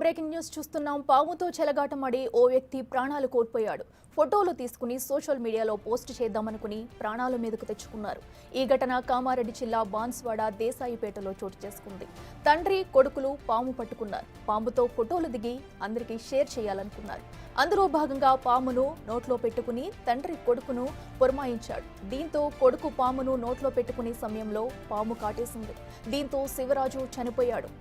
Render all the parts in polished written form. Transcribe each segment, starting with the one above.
Breaking news చూస్తున్నాం. పాముతో చెలగాటమాడి ఓ వ్యక్తి ప్రాణాలు కోల్పోయాడు. ఫోటోలు తీసుకుని సోషల్ మీడియాలో పోస్ట్ చేద్దామనుకుని ప్రాణాల మీదకు తెచ్చుకున్నారు. ఈ ఘటన కామారెడ్డి జిల్లా బాన్స్వాడ దేశాయిపేటలో చోటు చేసుకుంది. తండ్రి కొడుకులు పాము పట్టుకున్నారు. పాముతో ఫోటోలు దిగి అందరికీ షేర్ చేయాలనుకున్నారు. అందులో భాగంగా పామును నోట్లో పెట్టుకుని తండ్రి కొడుకును పురమాయించాడు. దీంతో కొడుకు పామును నోట్లో పెట్టుకునే సమయంలో పాము కాటేసింది. దీంతో శివరాజు చనిపోయాడు.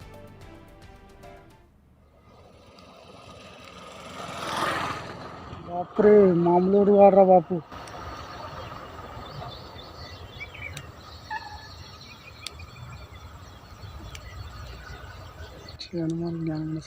బాపురే మామూలు వాడరా బాపు. హనుమాన్ జ్ఞానం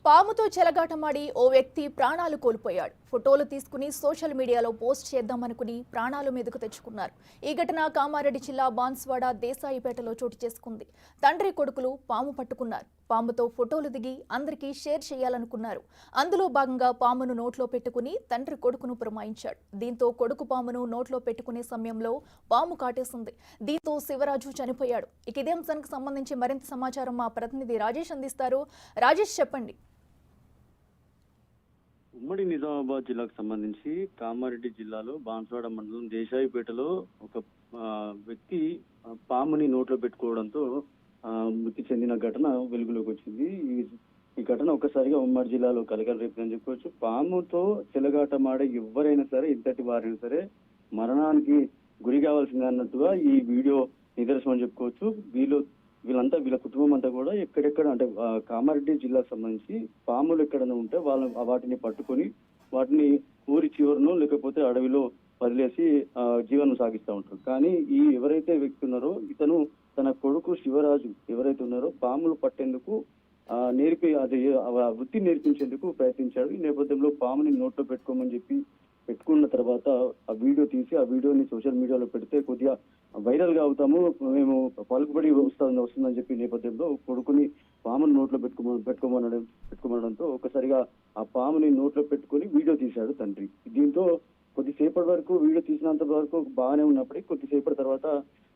పాముతో చెలగాటమాడి ఓ వ్యక్తి ప్రాణాలు కోల్పోయాడు. ఫోటోలు తీసుకుని సోషల్ మీడియాలో పోస్ట్ చేద్దామనుకుని ప్రాణాల మీదకు తెచ్చుకున్నారు. ఈ ఘటన కామారెడ్డి జిల్లా బాన్స్వాడ దేశాయిపేటలో చోటు చేసుకుంది. తండ్రి కొడుకులు పాము పట్టుకున్నారు. పాముతో ఫోటోలు దిగి అందరికీ షేర్ చేయాలనుకున్నారు. అందులో భాగంగా పామును నోట్లో పెట్టుకుని తండ్రి కొడుకును పురమాయించాడు. దీంతో కొడుకు పామును నోట్లో పెట్టుకునే సమయంలో పాము కాటేసింది. దీంతో శివరాజు చనిపోయాడు. ఇక ఇదే అంశానికి సంబంధించి మరింత సమాచారం మా ప్రతినిధి రాజేష్ అందిస్తారు. రాజేష్, చెప్పండి. ఉమ్మడి నిజామాబాద్ జిల్లాకు సంబంధించి కామారెడ్డి జిల్లాలో బాన్స్వాడ మండలం దేశాయిపేటలో ఒక వ్యక్తి పాముని నోట్లో పెట్టుకోవడంతో మృతి చెందిన ఘటన వెలుగులోకి వచ్చింది. ఈ ఘటన ఒక్కసారిగా ఉమ్మడి జిల్లాలో కలకలం రేపుదని చెప్పుకోవచ్చు. పాముతో చెలగాటమాడే ఎవరైనా సరే, ఇంతటి వారైనా సరే మరణానికి గురి కావాల్సిందే అన్నట్టుగా ఈ వీడియో నిదర్శనం అని చెప్పుకోవచ్చు. వీళ్ళ కుటుంబం అంతా కూడా ఎక్కడెక్కడ అంటే కామారెడ్డి జిల్లాకు సంబంధించి పాములు ఎక్కడైనా ఉంటే వాటిని పట్టుకొని వాటిని ఊరి చివరను లేకపోతే అడవిలో వదిలేసి జీవనం సాగిస్తూ ఉంటారు. కానీ ఎవరైతే వ్యక్తి ఉన్నారో ఇతను తన కొడుకు శివరాజు ఎవరైతే ఉన్నారో పాములు పట్టేందుకు వృత్తి నేర్పించేందుకు ప్రయత్నించాడు. ఈ నేపథ్యంలో పాముని నోట్లో పెట్టుకోమని చెప్పి పెట్టుకున్న తర్వాత ఆ వీడియో తీసి ఆ వీడియోని సోషల్ మీడియాలో పెడితే కొద్దిగా వైరల్ గా అవుతాము, మేము పలుకుబడి వస్తుందని చెప్పి నేపథ్యంలో కొడుకుని పాముని నోట్లో పెట్టుకోమనడంతో ఒకసారిగా ఆ పాముని నోట్లో పెట్టుకుని వీడియో తీశాడు తండ్రి. దీంతో కొద్దిసేపటి వరకు వీడియో తీసినంత వరకు బాగానే ఉన్నప్పటికీ కొద్దిసేపటి తర్వాత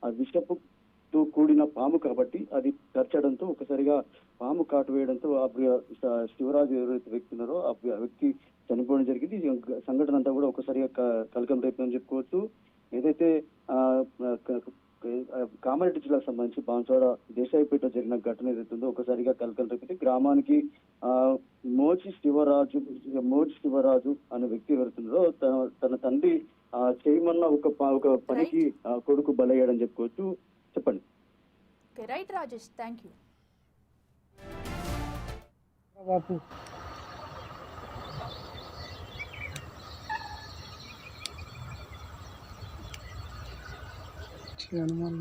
ఆ విషపుతో కూడిన పాము కాబట్టి అది కరచడంతో ఒకసారిగా పాము కాటు వేయడంతో శివరాజు ఎవరైతే వ్యక్తి ఉన్నారో ఆ వ్యక్తి చనిపోవడం జరిగింది. ఈ సంఘటన అంతా కూడా ఒకసారిగా కలకలం రేపుదని చెప్పుకోవచ్చు. ఏదైతే కామారెడ్డి జిల్లాకు సంబంధించి బాన్స్వాడ దేశాయిపేట జరిగిన ఘటన ఏదైతుందో ఒకసారిగా కలకలం రేపింది. గ్రామానికి మోచి శివరాజు అనే వ్యక్తి ఎవరుతున్నారో తన తండ్రి చేయమన్న ఒక పనికి కొడుకు బలయ్యాడని చెప్పుకోవచ్చు. చెప్పండి. Right Rajesh, thank you. Bapu Hanuman